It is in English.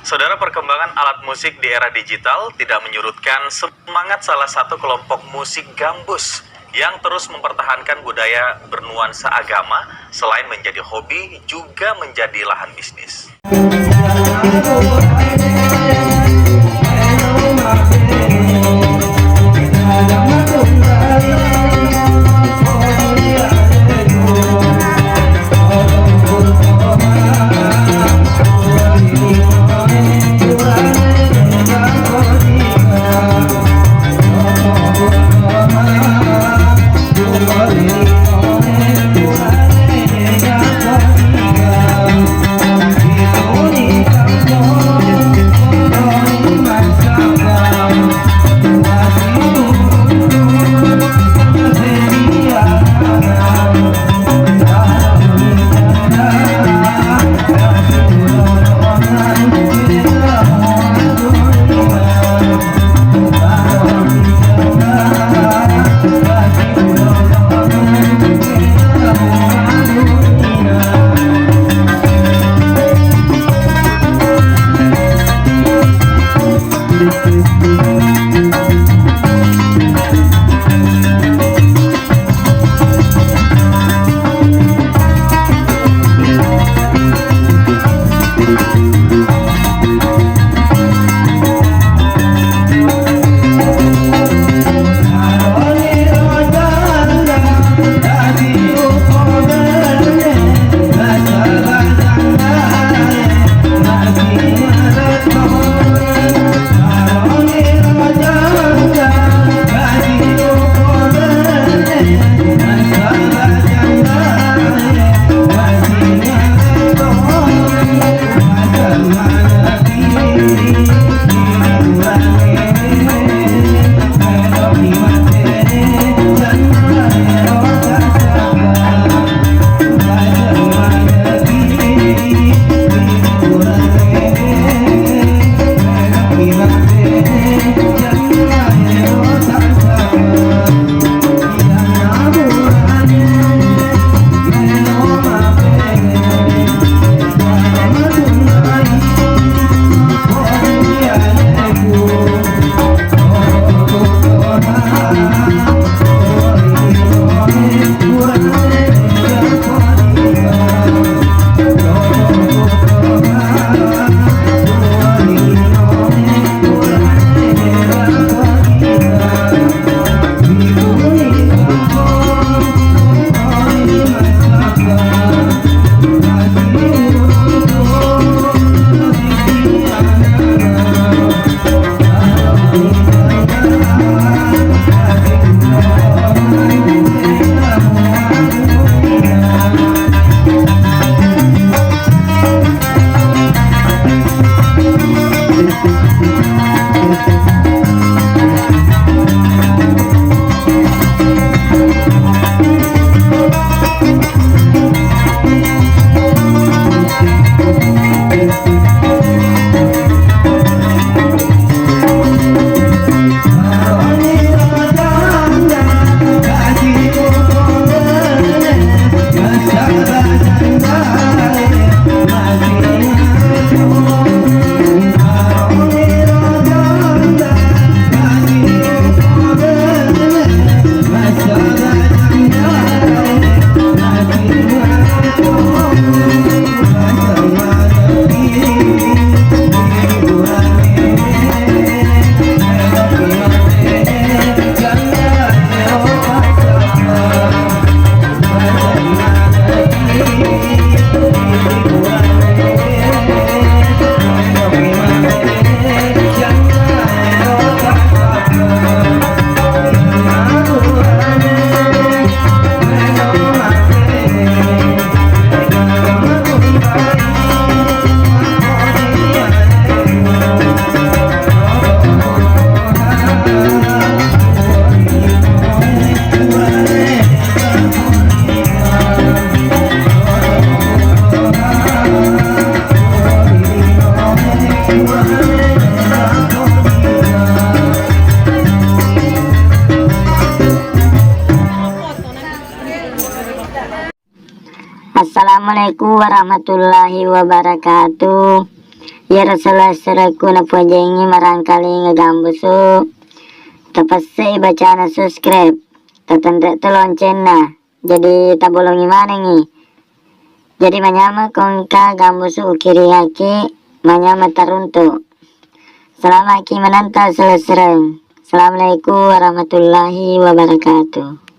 Saudara, perkembangan alat musik di era digital tidak menyurutkan semangat salah satu kelompok musik gambus yang terus mempertahankan budaya bernuansa agama. Selain menjadi hobi, juga menjadi lahan bisnis. Assalamualaikum warahmatullahi wabarakatuh. Ya Rasulullah seraku na pujengi marangkali ngegambus su. Tapasai bacaan subscribe. Tatanda tu lonceng na. Jadi tabolongi mana ngi. Jadi manyama kongka gambus su ukiri haki. Manyama taruntu. Selama ki menanta selesai. Assalamualaikum warahmatullahi wabarakatuh.